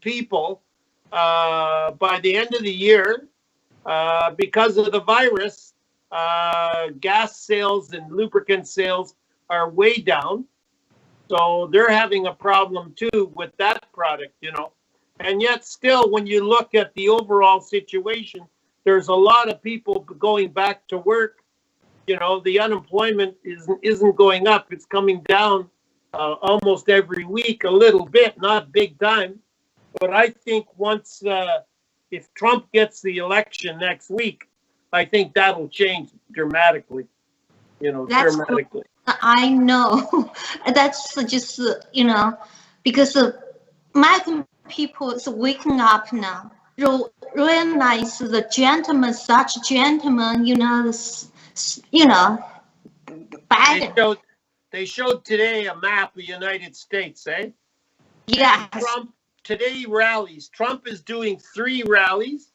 people by the end of the year because of the virus. Gas sales and lubricant sales are way down. So they're having a problem too with that product, you know. And yet still, when you look at the overall situation, there's a lot of people going back to work. You know, the unemployment isn't going up. It's coming down almost every week a little bit, not big time. But I think once, if Trump gets the election next week, I think that'll change dramatically, you know, dramatically. I know. That's just, you know, because American people is waking up now. Realize the gentleman, such gentleman, you know, Biden. They showed today a map of the United States, eh? Yes. And Trump today rallies. Trump is doing 3 rallies.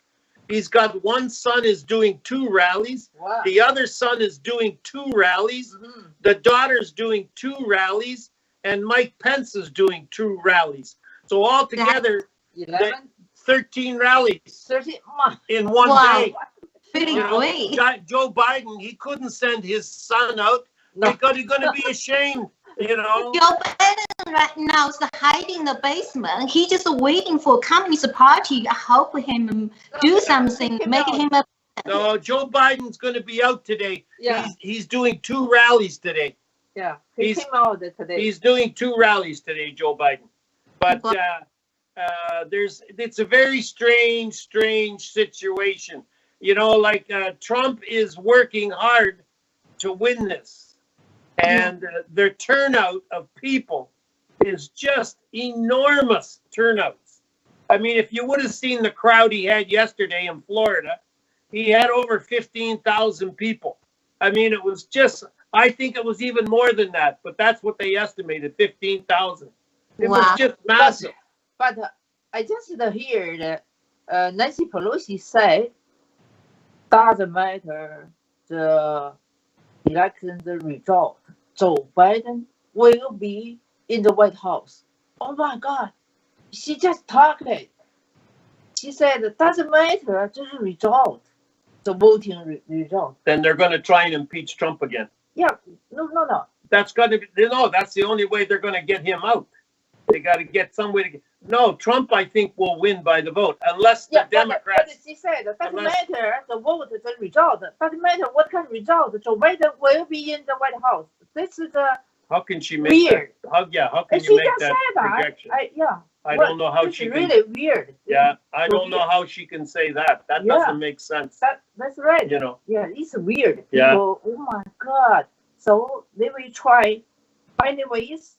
He's got one son is doing 2 rallies. Wow. The other son is doing 2 rallies. Mm-hmm. The daughter's doing 2 rallies. And Mike Pence is doing 2 rallies. So altogether, 13 rallies 13 in one day. Pretty great. Joe Biden, he couldn't send his son out because he's going to be ashamed, you know. Joe Biden right now is hiding in the basement. He's just waiting for Communist Party to help him do something, make him a... No, Joe Biden's going to be out today. Yeah. He's doing 2 rallies today. Yeah, he came out today. He's doing 2 rallies today, Joe Biden. But it's a very strange situation. You know, like Trump is working hard to win this. And the turnout of people is just enormous turnouts. I mean, if you would have seen the crowd he had yesterday in Florida, he had over 15,000 people. I mean, it was just, I think it was even more than that, but that's what they estimated, 15,000. It was just massive. But I just heard Nancy Pelosi say, doesn't matter the election result, Joe Biden will be in the White House. Oh my God, she just talked it. She said it doesn't matter the result, the voting result. Then they're going to try and impeach Trump again. Yeah, no. That's going to be, that's the only way they're going to get him out. They got to get some way to get. No, Trump, I think, will win by the vote unless the Democrats. But she said it doesn't matter the vote, the result. Doesn't matter what kind of result. Joe Biden will be in the White House. This is how can she make weird. That? How can she you make just that said projection? I Well, don't know how she can. It's really weird. Yeah, I don't know how she can say that. That doesn't make sense. That's right. You know. Yeah, it's weird. Yeah. People, oh my God. So they will try find ways.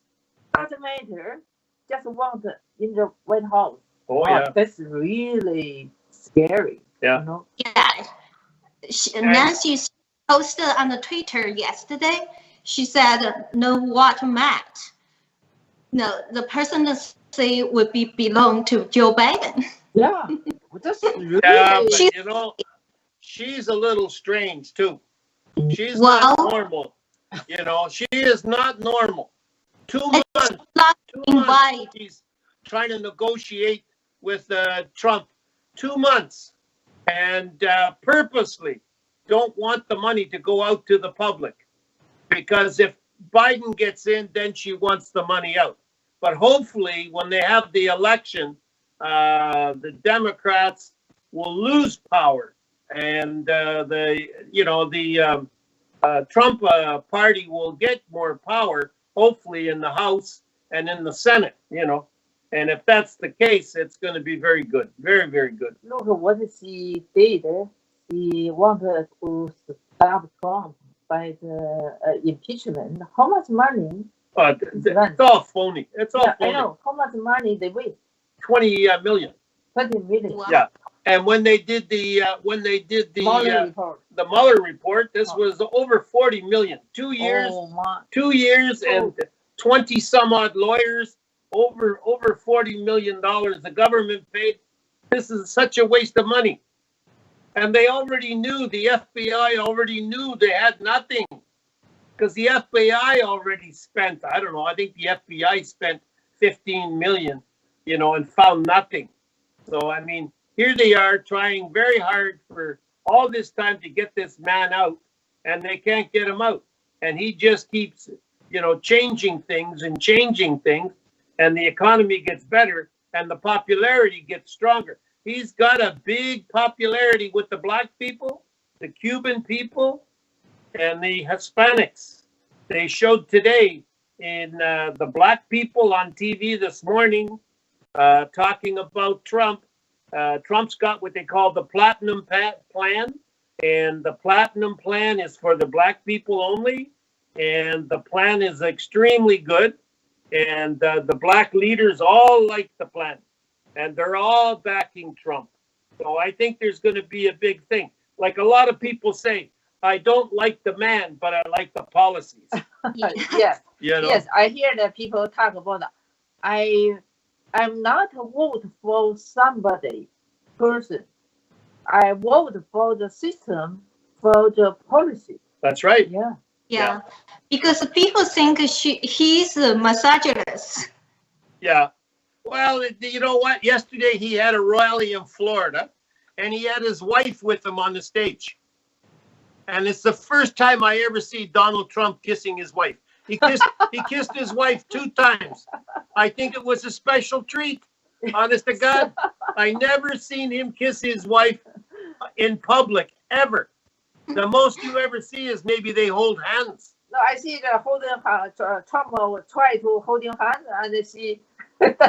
Doesn't matter. Just want in the White House. Oh, wow, that's really scary. Yeah. You know? Yeah. Nancy posted on the Twitter yesterday. She said, "No watermark. No, the person that say would belong to Joe Biden." Yeah. That's really. Yeah, but you know, she's a little strange too. She's not normal. You know, she is not normal. 2 months. She's trying to negotiate with Trump. 2 months, and purposely don't want the money to go out to the public, because if Biden gets in, then she wants the money out. But hopefully, when they have the election, the Democrats will lose power, and the Trump party will get more power, hopefully in the House and in the Senate, you know. And if that's the case, it's going to be very good. Very, very good. Look what she did. She wanted to stop Trump by the impeachment. How much money? It's all phony. It's all phony. I know. How much money they waste? 20 million. 20 million. Wow. Yeah. And when they did the Mueller report, this was over 40 million. 2 years. Oh, my. 2 years and 20 some odd lawyers. Over $40 million the government paid. This is such a waste of money. And they already knew, the FBI already knew they had nothing. Because the FBI already spent, I don't know, I think the FBI spent $15 million and found nothing. So, I mean, here they are trying very hard for all this time to get this man out, and they can't get him out. And he just keeps, changing things, and the economy gets better and the popularity gets stronger. He's got a big popularity with the black people, the Cuban people, and the Hispanics. They showed today in the black people on TV this morning talking about Trump. Trump's got what they call the Platinum Plan, and the Platinum Plan is for the black people only, and the plan is extremely good, and the black leaders all like the plan, and they're all backing Trump. So I think there's going to be a big thing. Like a lot of people say, I don't like the man, but I like the policies. Yes, yes, I hear that people talk about I'm not a vote for somebody person. I vote for the system, for the policy. That's right. Yeah. Because people think he's a misogynist. Yeah. Well, you know what? Yesterday he had a rally in Florida, and he had his wife with him on the stage. And it's the first time I ever see Donald Trump kissing his wife. He kissed his wife 2 times. I think it was a special treat. Honest to God, I never seen him kiss his wife in public ever. The most you ever see is maybe they hold hands. No, I see the holding hand. Trump will try to holding hand, and she.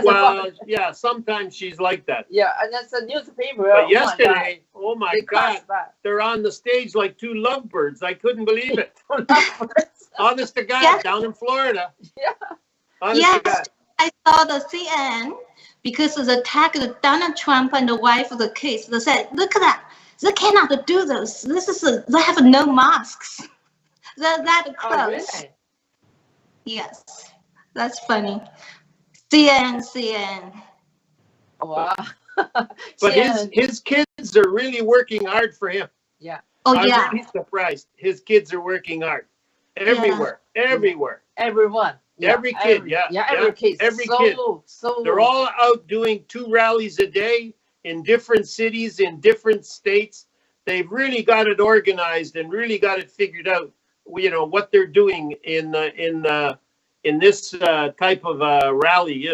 Well, yeah, sometimes she's like that. Yeah, and that's the newspaper. But yesterday, oh my God, they're on the stage like 2 lovebirds. I couldn't believe it. Honest to God, down in Florida. Yeah. Honest to God. I saw the CNN because of the tag of Donald Trump and the wife of the kids. They said, look at that. They cannot do this. They have no masks. They're that close. Oh, really? Yes. That's funny. CNN. Wow. But his kids are really working hard for him. Yeah. Oh, I'm yeah. really surprised. His kids are working hard. Everywhere. Everywhere. Everyone. Every kid, every kid. Every kid. So they're all out doing 2 rallies a day in different cities, in different states. They've really got it organized and really got it figured out. What they're doing in this type of rally.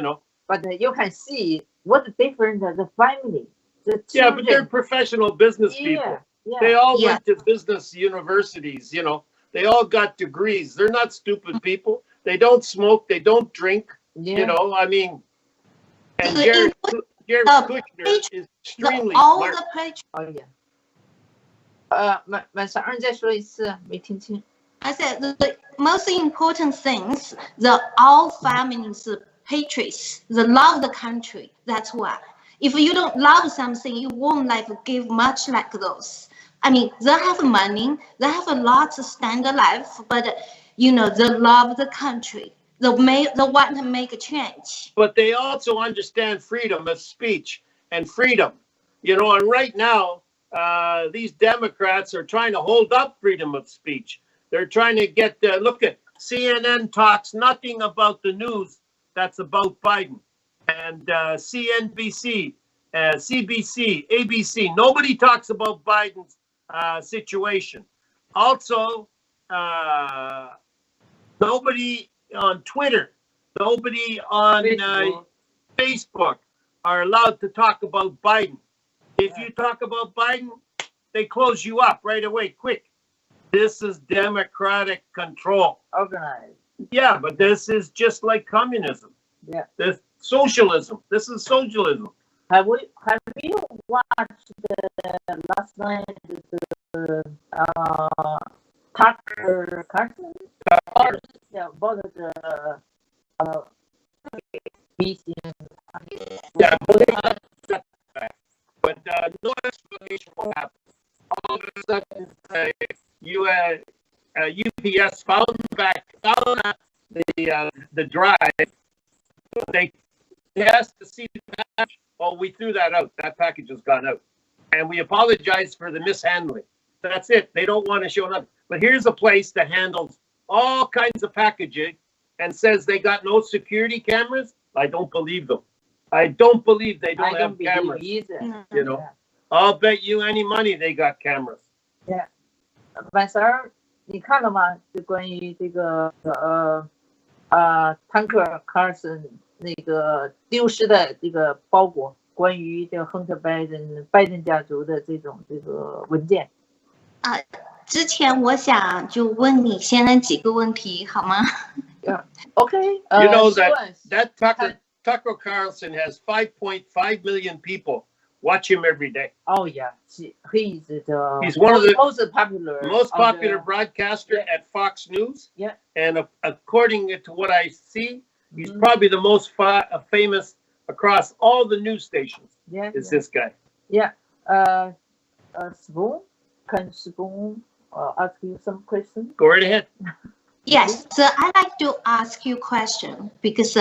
But you can see what the difference the family. The yeah, but they're professional business people. Yeah. They all went to business universities. They all got degrees. They're not stupid people. They don't smoke. They don't drink. Yeah. I mean, and Jared Kushner is extremely smart. Oh yeah. 晚上再说一次，没听清。 I said the most important things, all families patriots, they love the country. That's why. If you don't love something, you won't give much like those. I mean, they have money, they have a lot of standard life, but they love the country. They want to make a change. But they also understand freedom of speech and freedom. And right now, these Democrats are trying to hold up freedom of speech. They're trying to get, look at CNN talks nothing about the news that's about Biden. And CNBC, CBC, ABC, nobody talks about Biden's situation. Also, nobody on Twitter, nobody on Facebook are allowed to talk about Biden. If you talk about Biden, they close you up right away, quick. This is democratic control. Organized. Yeah, but this is just like communism. Yeah. This socialism. This is socialism. Have you watched the last night Tucker Carlson? About the meeting. Yeah, but no explanation what happened. All of a sudden, UPS found the drive. They asked to see the package. Oh, we threw that out. That package has gone out. And we apologize for the mishandling. That's it. They don't want to show up. But here's a place that handles all kinds of packaging and says they got no security cameras. I don't believe them. I don't believe they don't I have don't believe cameras. either. You know, I'll bet you any money they got cameras. 晚上你看了吗？就关于这个坦克卡尔森那个丢失的这个包裹，关于这个亨特拜登家族的这个文件。之前我想就问你现在几个问题好吗？ Okay. You know that Tucker Carlson has 5.5 million people watch him every day. Oh yeah, he's one of the most popular broadcaster at Fox News. Yeah. And according to what I see, he's probably the most famous across all the news stations. Yeah. Is this guy? Yeah. Spoon, can Spoon ask you some questions? Go right ahead. Yes, so I'd like to ask you a question because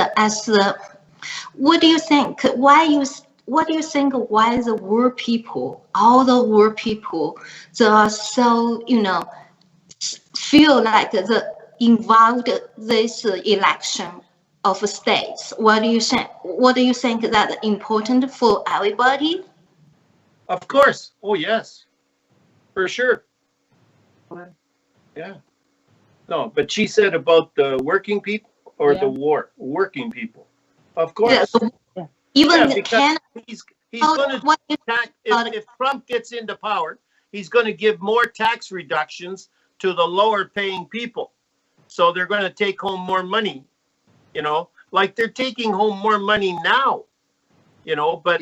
what do you think? What do you think? Why the world people, all the world people, they are so feel like involved this election of states? What do you think? What do you think that important for everybody? Of course. Oh yes, for sure. Yeah. No, but she said about the working people or the war. Working people. Of course. Yeah, even because he's going to tax, if Trump gets into power, he's going to give more tax reductions to the lower paying people. So they're going to take home more money, like they're taking home more money now, but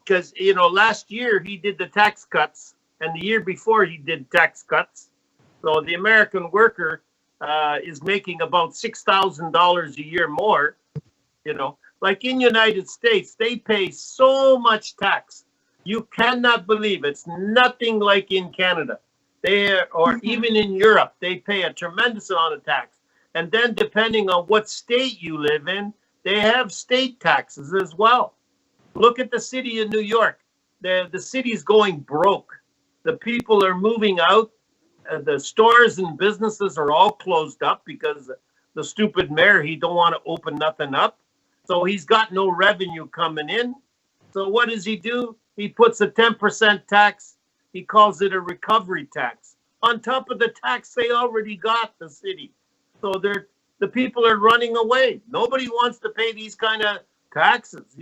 because, last year he did the tax cuts and the year before he did tax cuts. So the American worker is making about $6,000 a year more, like in United States, they pay so much tax. You cannot believe it's nothing like in Canada. Or even in Europe, they pay a tremendous amount of tax. And then depending on what state you live in, they have state taxes as well. Look at the city of New York. The city's going broke. The people are moving out. The stores and businesses are all closed up because the stupid mayor, he don't want to open nothing up. So he's got no revenue coming in. So what does he do? He puts a 10% tax. He calls it a recovery tax on top of the tax they already got, the city. So the people are running away. Nobody wants to pay these kind of taxes,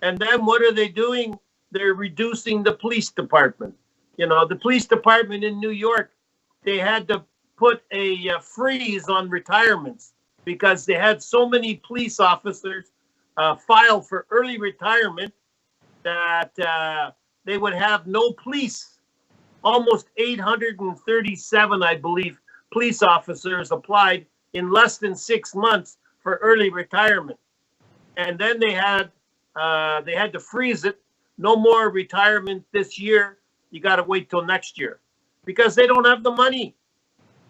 And then what are they doing? They're reducing the police department. The police department in New York, they had to put a freeze on retirements because they had so many police officers file for early retirement that they would have no police. Almost 837, I believe, police officers applied in less than 6 months for early retirement. And then they had to freeze it. No more retirement this year. You got to wait till next year because they don't have the money.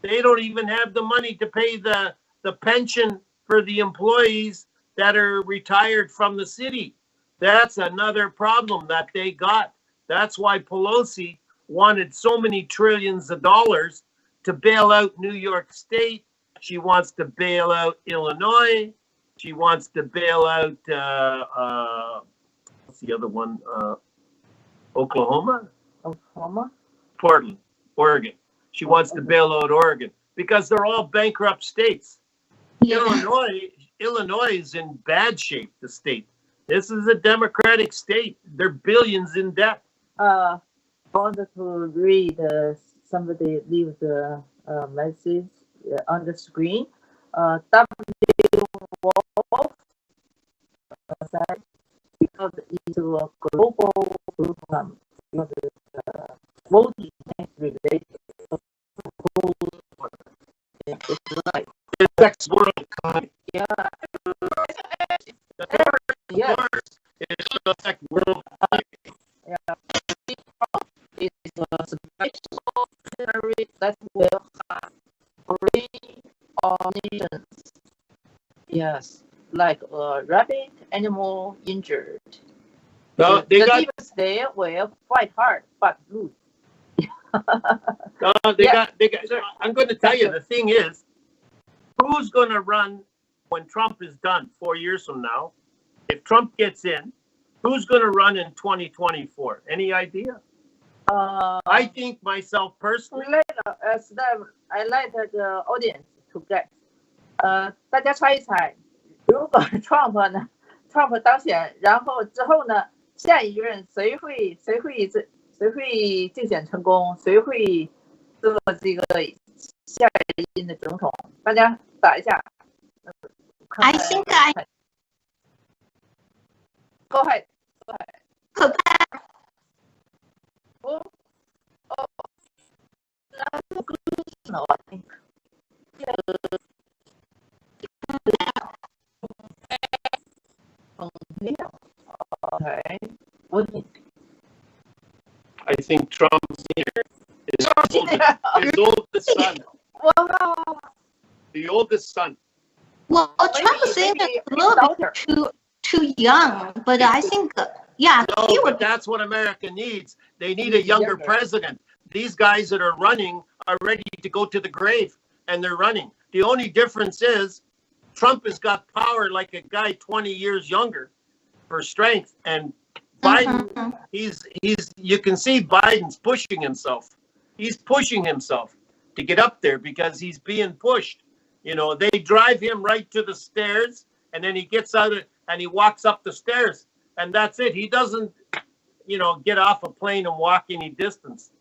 They don't even have the money to pay the pension for the employees that are retired from the city. That's another problem that they got. That's why Pelosi wanted so many trillions of dollars to bail out New York State. She wants to bail out Illinois. She wants to bail out, what's the other one? Oklahoma? Portland, Oregon. She wants to bail out Oregon because they're all bankrupt states. Yeah. Illinois is in bad shape, the state. This is a Democratic state. They're billions in debt. I wanted to read somebody leave the message on the screen. W. Wolf said it's a global program. Voting related. It's like it affects world economy. Yeah. Yeah. It affects world economy. Yeah. It's a special theory that will have three nations. Yes, like a rabbit animal injured. No, the they will fight hard but lose. They got. I'm going to tell you, the thing is, who's going to run when Trump is done 4 years from now? If Trump gets in, who's going to run in 2024? Any idea? I think myself personally. I let the audience to guess. 大家猜一猜，如果 Trump 当选，然后之后呢，下一任谁会竞选成功，谁会做这个下一任的总统？大家打一下。I think Go ahead. No, I think. Okay. What do you think? I think Trump's here. His oldest son. Wow. The oldest son. Well, Trump is a little bit too young, but I think, yeah. No, but that's what America needs. They need a younger president. These guys that are running are ready to go to the grave, and they're running. The only difference is Trump has got power like a guy 20 years younger for strength, and Biden, you can see Biden's pushing himself. He's pushing himself to get up there because he's being pushed. You know, they drive him right to the stairs, and then he gets out and he walks up the stairs, and that's it. He doesn't, get off a plane and walk any distance,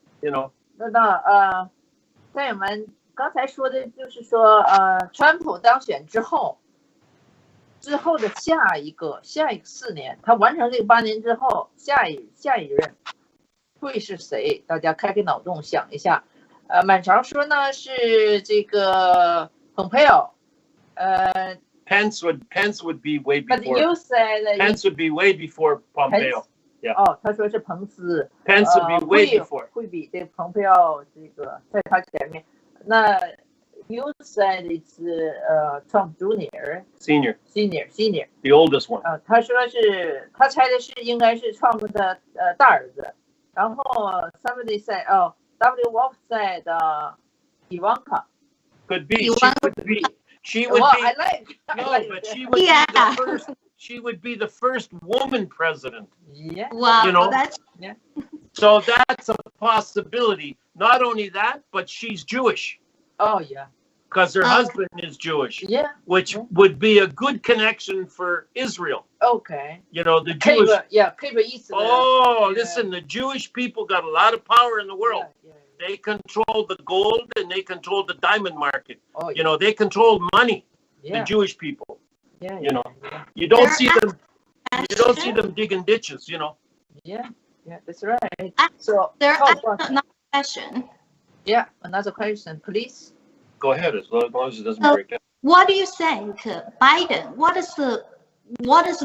在我们刚才说的就是说，川普当选之后的下一个4年，他完成这个8年之后，下一任会是谁？大家开脑洞想一下。满潮说呢是这个Pompeo. Pence would be way before. But you said Pence would be way before Pompeo. Yeah. 他说是彭斯。Pence would be way before. 会比这个Pompeo这个在他前面。那 you said it's Trump Jr. Senior. The oldest one. 他说是他猜的是应该是 Trump 的大儿子。然后 somebody said W. Wolf said Ivanka. Could be. She would be. Well, I like. But she would be the first. She would be the first woman president. Yeah. Wow. So that's a possibility. Not only that, but she's Jewish. Oh yeah. Because her husband is Jewish. Yeah. Which would be a good connection for Israel. Okay. The Jewish. Listen, the Jewish people got a lot of power in the world. Yeah. They control the gold and they control the diamond market. Oh, yeah. They control money. Yeah. The Jewish people. Yeah. You don't see them. You don't see them digging ditches. Yeah, that's right. So there are another question. Yeah, another question, please. Go ahead, as long as it doesn't break down. What do you think, Biden? What is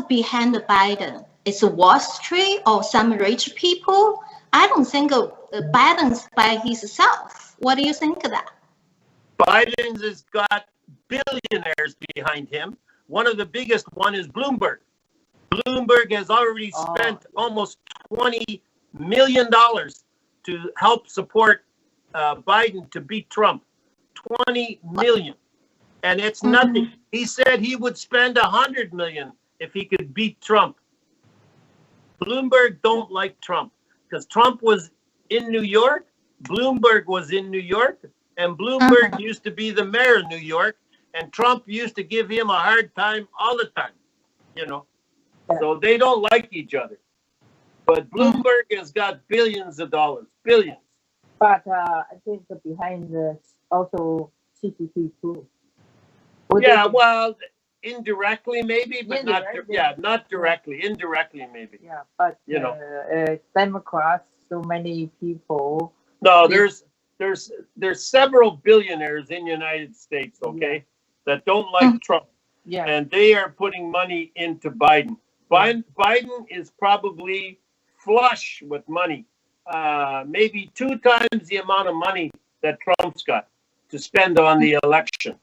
behind Biden? Is it Wall Street or some rich people? I don't think Biden's by himself. What do you think of that? Biden has got billionaires behind him. One of the biggest one is Bloomberg. Bloomberg has already spent almost $20 million to help support Biden to beat Trump. 20 million. And it's nothing. He said he would spend 100 million if he could beat Trump. Bloomberg don't like Trump because Trump was in New York. Bloomberg was in New York, and Bloomberg used to be the mayor of New York, and Trump used to give him a hard time all the time, So they don't like each other. But Bloomberg has got billions of dollars, billions. But I think behind also CCP too. Well, indirectly maybe, but not directly. Indirectly maybe. Yeah, but Democrats, so many people. No, there's several billionaires in the United States, that don't like Trump. Yeah. And they are putting money into Biden. Biden is probably flush with money. Maybe 2 times the amount of money that Trump's got to spend on the election,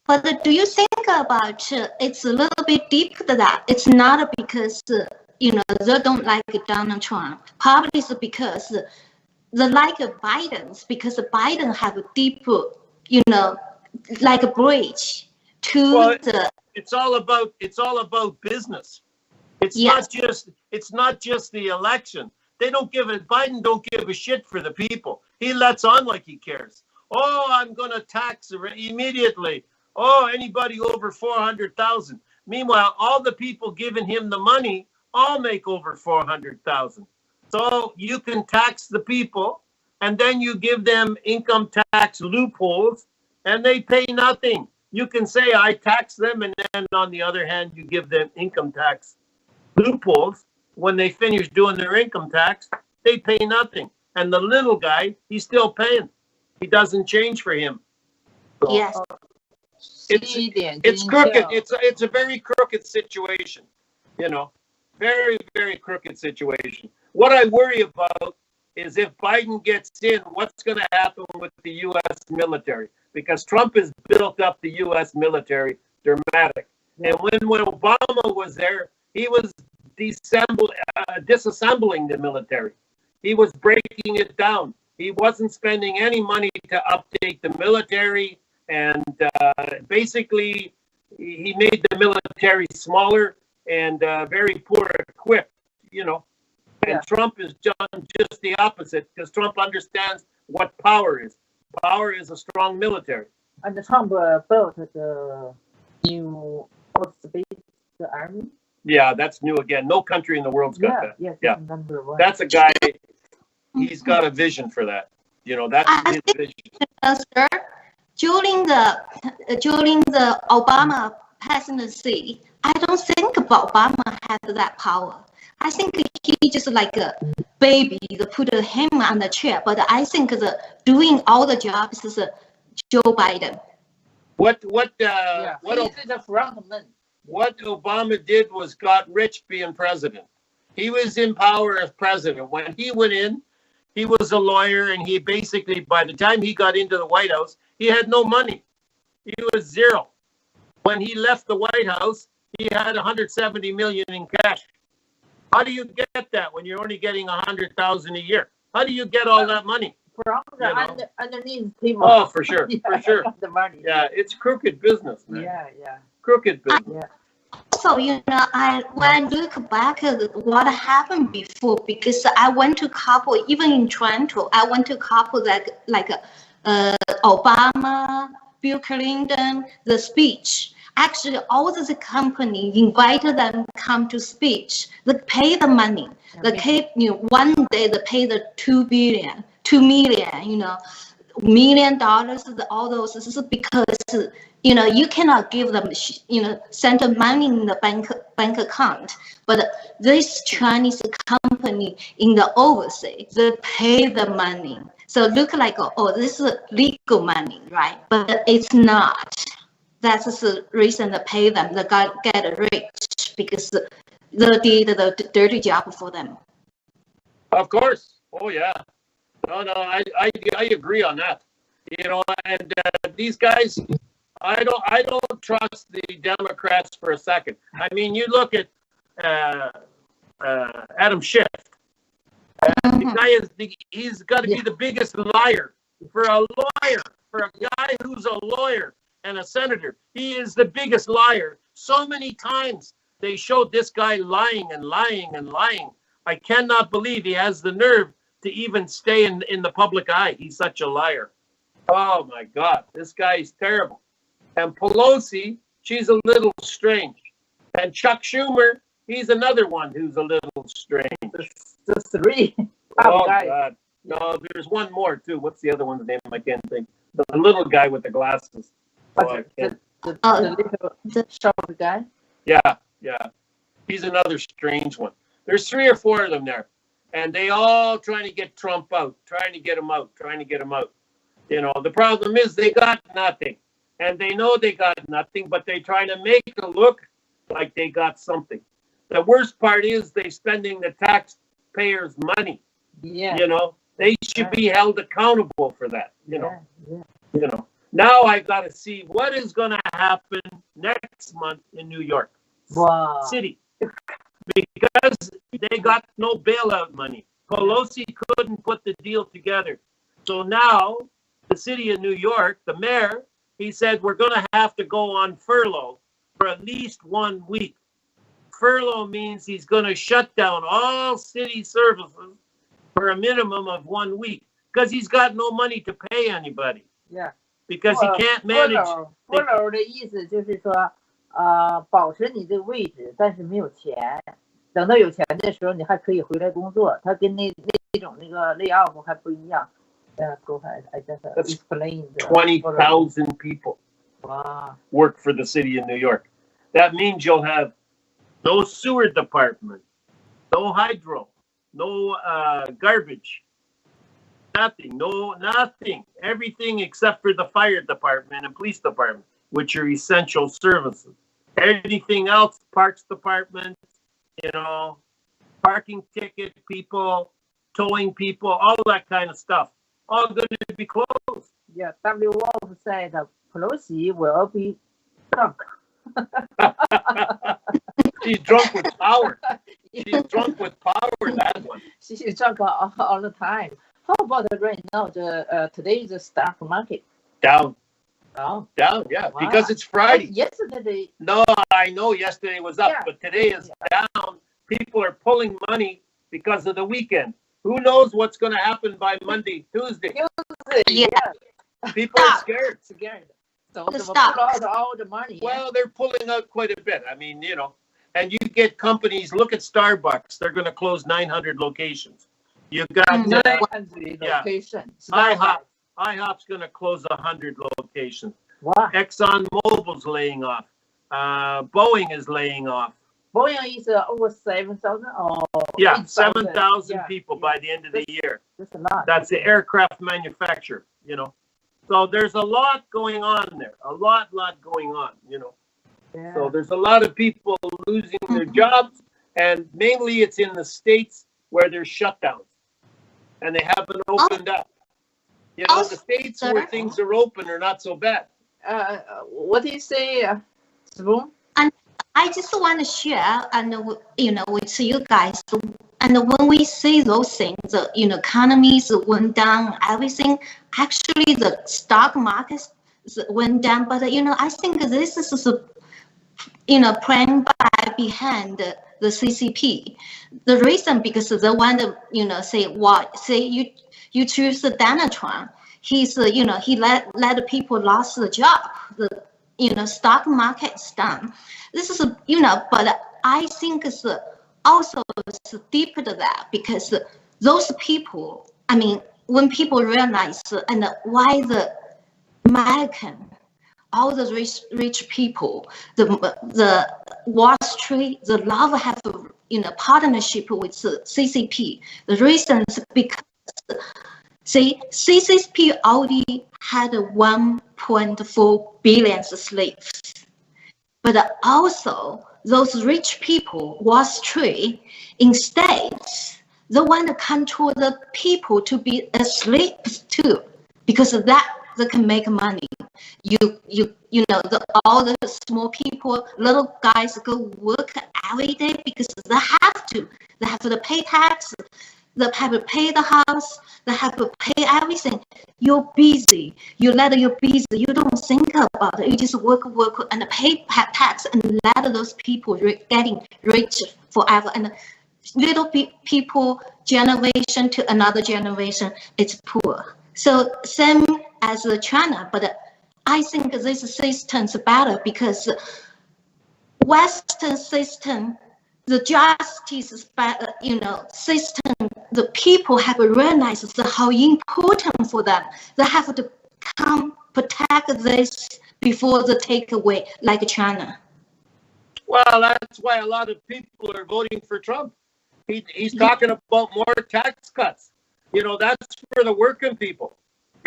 But do you think about it's a little bit deeper than that? It's not because they don't like Donald Trump. Probably it's because they like Biden's because Biden have a deep, like a bridge to Well, the it's all about business. It's not just the election. Biden don't give a shit for the people. He lets on like he cares. Oh, I'm going to tax immediately. Oh, anybody over 400,000. Meanwhile, all the people giving him the money all make over 400,000. So you can tax the people, and then you give them income tax loopholes, and they pay nothing. You can say, I tax them, and then on the other hand, you give them income tax loopholes. When they finish doing their income tax, they pay nothing. And the little guy, he's still paying. He doesn't change for him. So yes. It's crooked. It's a very crooked situation. Very, very crooked situation. What I worry about is if Biden gets in, what's going to happen with the U.S. military? Because Trump has built up the U.S. military dramatic. And when Obama was there, he was disassembling the military. He was breaking it down. He wasn't spending any money to update the military. And basically, he made the military smaller and very poor equipped, And Trump has done just the opposite because Trump understands what power is. Power is a strong military. And Trump built the new space army. Yeah, that's new again. No country in the world's got that. Yeah, number one. That's a guy. He's got a vision for that. That's his vision. Sir, during the Obama presidency, I don't think Obama had that power. I think he just like a baby that put him on the chair. But I think doing all the jobs is Joe Biden. What Obama did was got rich being president. He was in power as president. When he went in, he was a lawyer, and he basically, by the time he got into the White House, he had no money. He was zero. When he left the White House, he had 170 million in cash. How do you get that when you're only getting 100,000 a year? How do you get all that money? From underneath people. Oh, for sure, for sure. The money. Yeah, it's crooked business, man. Yeah. Crooked business. So, when I look back at what happened before, because I went to couple, even in Toronto, I went to couple that like Obama, Bill Clinton, the speech. Actually, all the company invited them come to speech. They pay the money. They pay, one day they pay the $2 million, $1 million, all those. This is because, you cannot give them, send the money in the bank account. But this Chinese company in the overseas, they pay the money. So look like, this is legal money, right? But it's not. That's the reason they pay them. They get rich because they did the dirty job for them. Of course. Oh yeah. No, I agree on that. And these guys, I don't trust the Democrats for a second. I mean, you look at Adam Schiff. The guy he's got to be the biggest liar for a guy who's a lawyer and a senator. He is the biggest liar. So many times they showed this guy lying and lying and lying. I cannot believe he has the nerve to even stay in the public eye. He's such a liar. Oh my God, this guy is terrible. And Pelosi, she's a little strange. And Chuck Schumer, he's another one who's a little strange. The three. Oh God. No, there's one more too. What's the other one's name? I can't think. The little guy with the glasses. The little short guy? Yeah. He's another strange one. There's 3 or 4 of them there. And they all trying to get Trump out, trying to get him out. The problem is they got nothing. And they know they got nothing, but they try to make it look like they got something. The worst part is they spending the taxpayers' money. Yeah. They should be held accountable for that. Now I got to see what is going to happen next month in New York City, because they got no bailout money. Pelosi couldn't put the deal together. So now the city of New York, the mayor, he said, we're going to have to go on furlough for at least 1 week. Furlough means he's going to shut down all city services for a minimum of 1 week because he's got no money to pay anybody. Yeah. Because he can't manage. Furlough 的意思就是说，保持你这个位置，但是没有钱。等到有钱的时候，你还可以回来工作。它跟那种那个 lay off 还不一样。Go ahead. I just explained. 20,000 people work for the city of New York. That means you'll have no sewer department, no hydro, no garbage, nothing. Everything except for the fire department and police department, which are essential services. Anything else, parks department, parking ticket people, towing people, all that kind of stuff. All going to be closed. Yeah, W. Wolf said Pelosi will be drunk. She's drunk with power. She's drunk with power, that one. She's drunk all the time. How about right now, today's stock market? Down. Oh. Down, yeah, Wow. because it's Friday. Yesterday. No, I know yesterday was up, but today is down. People are pulling money because of the weekend. Who knows what's going to happen by Monday, Tuesday? Yeah. People are scared. So they pull out all the money. Well, they're pulling out quite a bit. I mean, and you get companies, look at Starbucks. They're going to close 900 locations. You got 900 locations. IHOP's going to close 100 locations. Wow. ExxonMobil's laying off. Boeing is laying off. Boeing is over 7,000 or 7,000 people by the end of the year. That's a lot. That's the aircraft manufacturer, So there's a lot going on there. A lot going on, Yeah. So there's a lot of people losing their jobs, and mainly it's in the states where there's shutdowns, and they haven't opened up. The states where things are open are not so bad. What do you say, Spoon? I just want to share, with you guys. And when we see those things, economies went down, everything. Actually, the stock market went down. But I think this is playing by behind the CCP. The reason because they want to say you choose Donald Trump. He's he let people lost the job. The stock market's down. This is but I think it's also deeper than that, because those people, when people realize and why the American, all the rich people, the Wall Street, the love have partnership with CCP. The reason is because CCP already had 1.4 billion slaves, but also those rich people, Wall Street, instead, they want to control the people to be slaves too, because of that they can make money. All the small people, little guys go work every day because they have to. They have to pay tax. They have to pay the house. They have to pay everything. You're busy. You're busy. You don't think about it. You just work and pay tax and let those people getting rich forever. And little people, generation to another generation, it's poor. So same as China, but I think this system is better because Western system, the justice system, the people have realized how important for them. They have to come protect this before they take away, like China. Well, that's why a lot of people are voting for Trump. He's talking about more tax cuts. That's for the working people.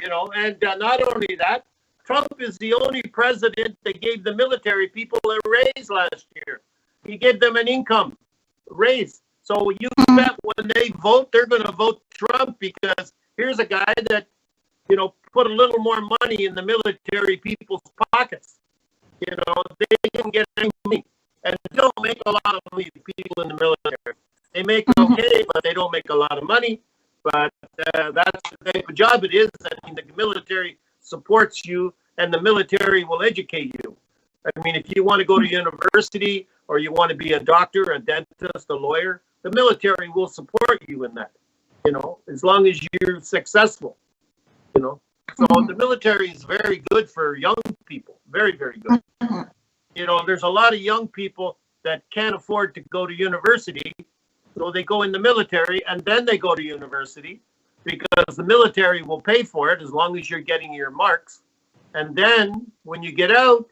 And not only that, Trump is the only president that gave the military people a raise last year. He gave them an income raise. So you bet when they vote, they're going to vote Trump, because here's a guy that, put a little more money in the military people's pockets. They can get any money. And they don't make a lot of money, people in the military. They make okay, but they don't make a lot of money. But that's the type of job it is. The military supports you and the military will educate you. I mean, if you want to go to university or you want to be a doctor, a dentist, a lawyer, the military will support you in that, you know, as long as you're successful, you know. So the military is very good for young people, very, very good. You know, there's a lot of young people that can't afford to go to university, so they go in the military and then they go to university because the military will pay for it as long as you're getting your marks. And then when you get out,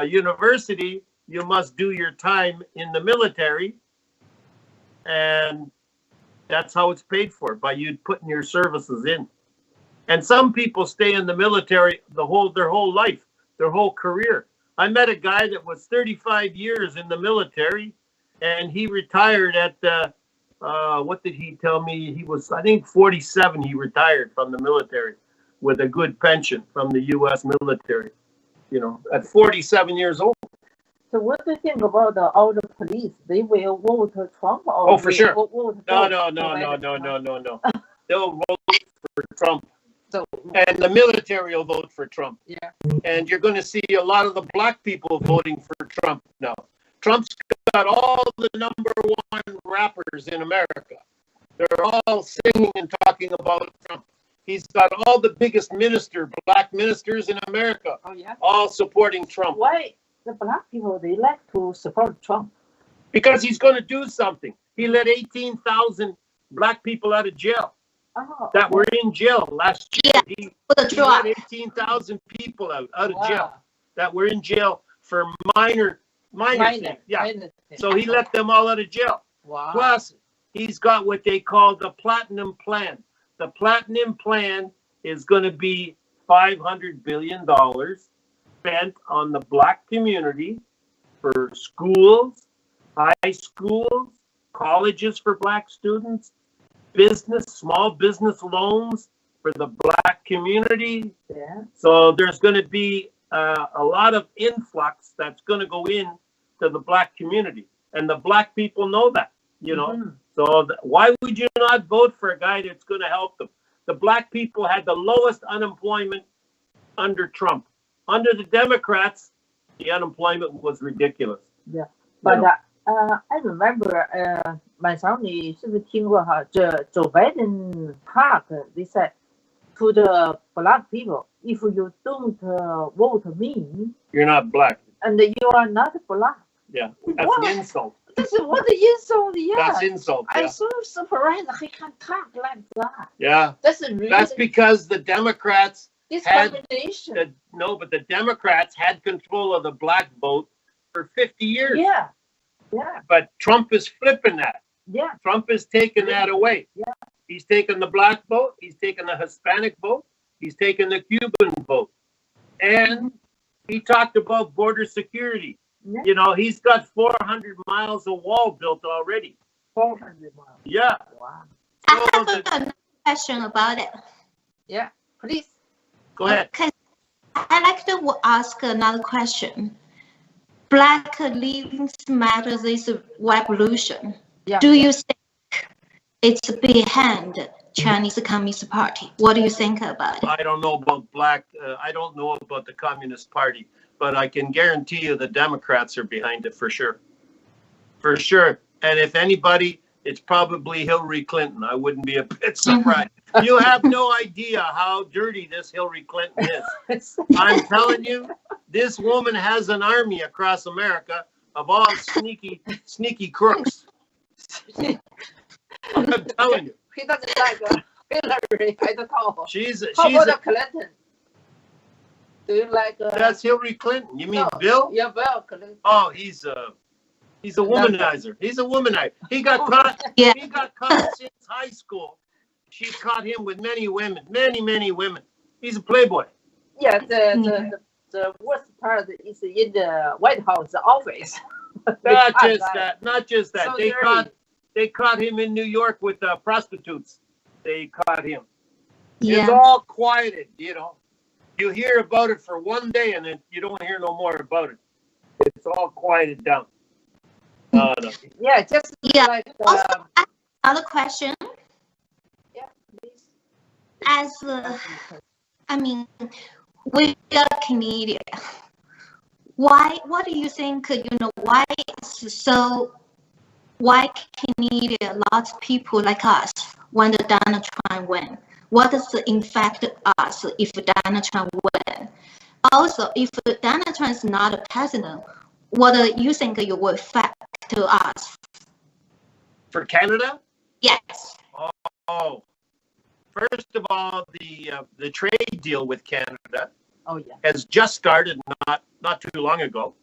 university, you must do your time in the military, and that's how it's paid for, by you putting your services in. And some people stay in the military their whole life, their whole career. I met a guy that was 35 years in the military, and he retired at what did he tell me? He was, I think, 47. He retired from the military with a good pension from the U.S. military, you know, at 47 years old. So what do you think about all the police? They will vote Trump? Or Oh, for sure. Vote No. They'll vote for Trump. So, And the military will vote for Trump. yeah. And you're going to see a lot of the black people voting for Trump now. Trump's got all the #1 rappers in America. They're all singing and talking about Trump. He's got all the biggest black ministers in America, Oh, yeah. all supporting Trump. Why the black people, they like to support Trump? Because he's going to do something. He let 18,000 black people out of jail Oh, that were in jail last year. Yeah. He For the let drug. 18,000 people out of wow. jail that were in jail for minor things. Yeah. Minor thing. So he let them all out of jail. Wow. Plus, he's got what they call the Platinum Plan. The Platinum Plan is going to be $500 billion spent on the black community for schools, high schools, colleges for black students, small business loans for the black community. Yeah. So there's going to be a lot of influx that's going to go in to the black community. And the black people know that, you know. Mhm. So why would you not vote for a guy that's going to help them? The black people had the lowest unemployment under Trump. Under the Democrats, the unemployment was ridiculous. Yeah. You know? But I remember 晚上你是不是听过哈？这 Joe Biden talk, they said to the black people, if you don't vote me, You're not black. and you are not black. Yeah, that's What? an insult. That's what the insult, yeah. That's insult. I'm Yeah. so surprised he can talk like that. Yeah. That's really That's because the Democrats discrimination. but the Democrats had control of the black vote for 50 years. Yeah. Yeah. But Trump is flipping that. Yeah. Trump is taking that away. Yeah. He's taking the black vote. He's taking the Hispanic vote. He's taking the Cuban vote. And he talked about border security. Yeah. You know, he's got 400 miles of wall built already. 400 miles. Yeah. Wow. I So have another question about it. Yeah. Please. go ahead. Okay. I like to ask another question. Black Lives Matter, this revolution. Yeah. Do you think it's behind Chinese Communist Party? What do you think about it? I don't know about I don't know about the Communist Party, but I can guarantee you the Democrats are behind it for sure. For sure. And if anybody, it's probably Hillary Clinton. I wouldn't be a bit surprised. You have no idea how dirty this Hillary Clinton is. I'm telling you, this woman has an army across America of all sneaky crooks. I'm telling you. He doesn't like Hillary at all. How She's about Clinton? Do you like? that's Hillary Clinton. You mean no. Bill? Yeah, Bill Clinton. Oh, he's a womanizer. He's a womanizer. He got caught. Yeah. He got caught since high school. She caught him with many women. He's a playboy. Yeah, the worst part is in the White House office. Not just that. So They caught him in New York with prostitutes. They caught him. It's Yeah. all quieted, you know. You hear about it for one day and then you don't hear no more about it. It's all quieted down. No. Yeah, just Yeah. like Also, another question. yeah, please. As I mean, we are Canadian. Why? What do you think? Why why Canadian? Lots of people like us when the Donald Trump win. What does it affect us if Donald Trump win? Also, if Donald Trump is not a president, what do you think it will affect to us? For Canada? Yes. Oh, first of all, the trade deal with Canada has just started not too long ago.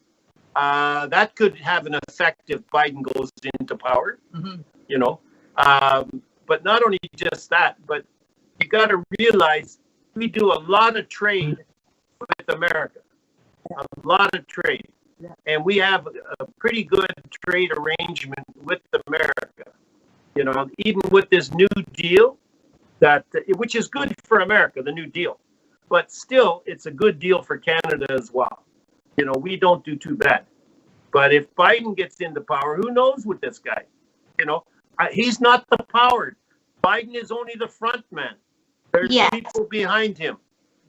That could have an effect if Biden goes into power. But not only just that, but you got to realize we do a lot of trade with America, a lot of trade, and we have a pretty good trade arrangement with America. Even with this new deal, which is good for America, the new deal, but still it's a good deal for Canada as well. We don't do too bad. But if Biden gets into power, who knows with this guy? He's not the power. Biden is only the front man. There's people behind him.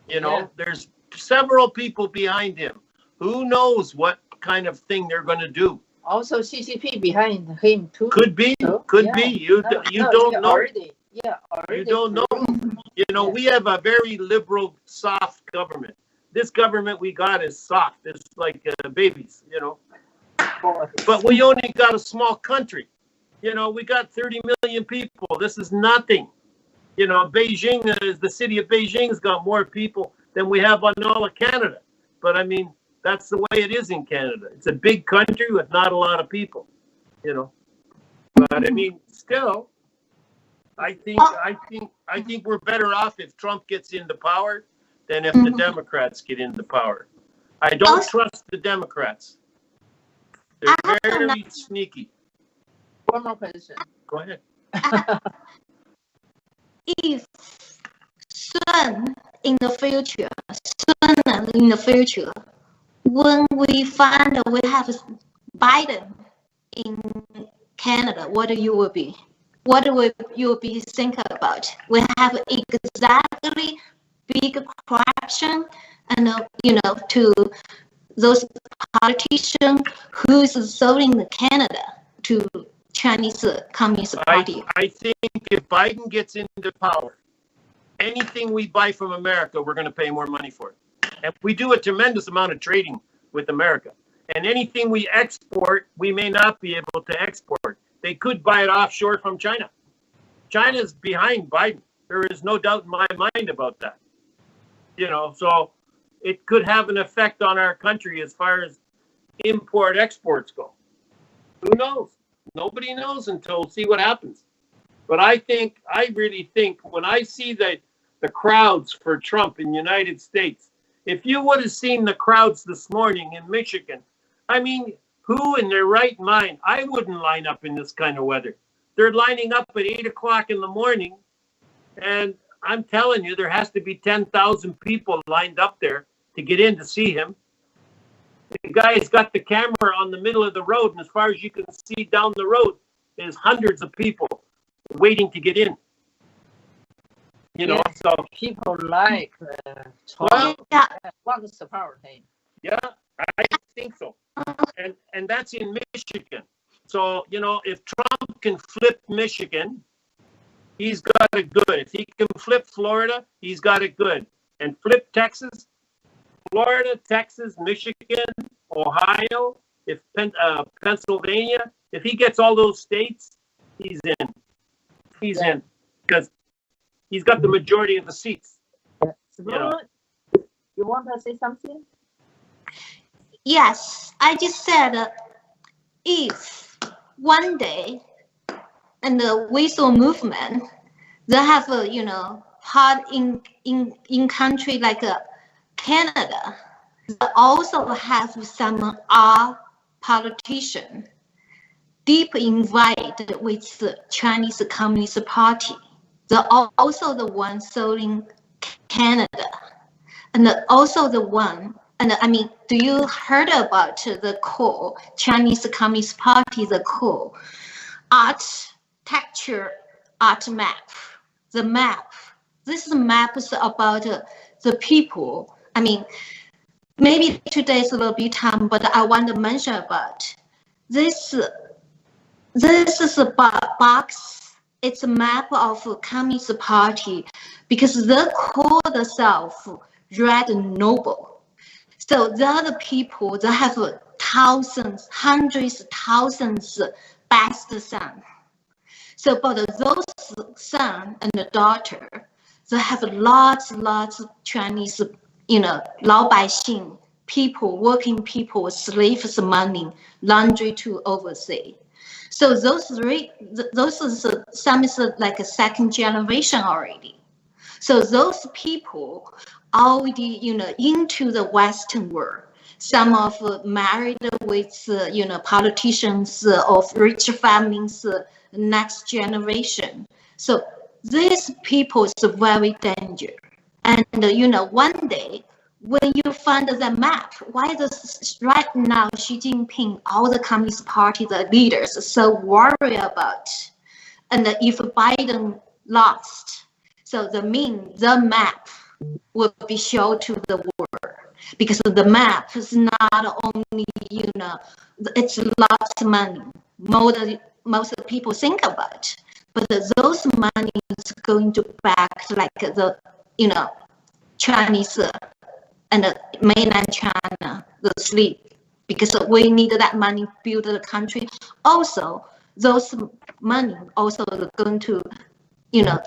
There's several people behind him. Who knows what kind of thing they're going to do? Also, CCP behind him too. Could be. You don't know. Already. You don't know. We have a very liberal, soft government. This government we got is soft. It's like babies. But we only got a small country. We got 30 million people. This is nothing. Beijing, the city of Beijing's got more people than we have on all of Canada. But I mean, that's the way it is in Canada. It's a big country with not a lot of people, But I mean, still, I think we're better off if Trump gets into power than if the Democrats get into power. I don't trust the Democrats. They're very sneaky. One more question. Go ahead. If soon in the future, when we find we have Biden in Canada, what you will be thinking about? We have exactly big corruption, and to those politicians who's selling Canada to Chinese Communist Party. I think if Biden gets into power, anything we buy from America, we're going to pay more money for it. And we do a tremendous amount of trading with America. And anything we export, we may not be able to export. They could buy it offshore from China. China's behind Biden. There is no doubt in my mind about that. So it could have an effect on our country as far as import-exports go. Who knows? Nobody knows until see what happens. But I really think when I see the crowds for Trump in the United States, if you would have seen the crowds this morning in Michigan, I mean, who in their right mind? I wouldn't line up in this kind of weather. They're lining up at 8 o'clock in the morning, and I'm telling you, there has to be 10,000 people lined up there to get in to see him. The guy's got the camera on the middle of the road, and as far as you can see down the road, there's hundreds of people waiting to get in. So people like Trump. Want to power him. Yeah, I think so. And that's in Michigan. So, if Trump can flip Michigan, he's got it good. If he can flip Florida, he's got it good. And flip Texas, Florida, Texas, Michigan, Ohio, if Pennsylvania, if he gets all those states, he's in. He's in because he's got the majority of the seats. You want to say something? Yes, I just said if one day and the whistle movement, they have hard in country like Canada, they also have some politician deep involved with the Chinese Communist Party. They're also the one selling Canada, and also the one. And I mean, do you heard about the core Chinese Communist Party? The core architecture art map. The map. This map is about the people I mean, maybe today's a little bit time, but I want to mention about this. This is a box. It's a map of Communist Party because they call themselves Red Noble. So they are the people that have thousands, hundreds, thousands best sons. So, but those son and the daughter, they have lots of Chinese, 老百姓, people, working people, slaves money, laundry to oversee. So those is some is like a second generation already. So those people already, into the Western world. Some of married with, politicians of rich families, next generation. So these people is very dangerous. And, one day, when you find the map, why does right now Xi Jinping, all the Communist Party, the leaders are so worried about? And if Biden lost, so the map will be shown to the world. Because the map is not only, it's lots of money, most people think about, but those money is going to back like the, Chinese and mainland China, the sleep, because we need that money to build the country. Also, those money also are going to,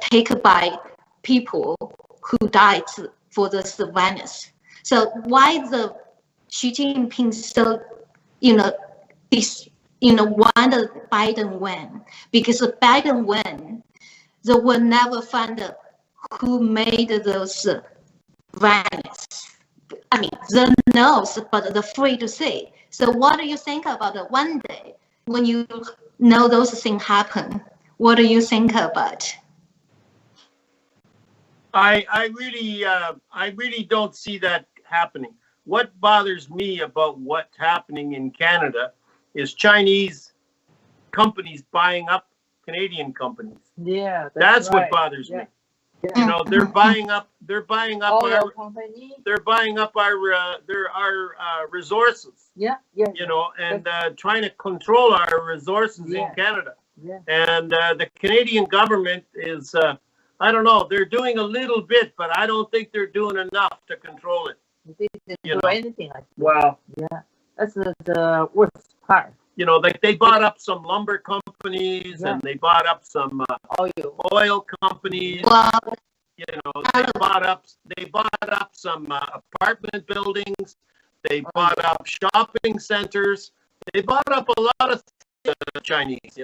take by people who died for the surveillance. So why the Xi Jinping so, wanted Biden win? Because if Biden win, they will never find who made those violence. I mean, they knows, but they're free to say. So what do you think about it one day when you know those things happen? What do you think about? I really don't see that happening. What bothers me about what's happening in Canada is Chinese companies buying up Canadian companies. Yeah, that's right. What bothers me. Yeah. They're buying up Oil company. They're buying up our resources. Yeah. And trying to control our resources in Canada. Yeah. And the Canadian government is, I don't know, they're doing a little bit, but I don't think they're doing enough to control it. They didn't do anything like that. Wow. Yeah, that's the worst part. Like they bought up some lumber companies and they bought up some oil companies. Well, they bought up some apartment buildings. They bought up shopping centers. They bought up a lot of Chinese.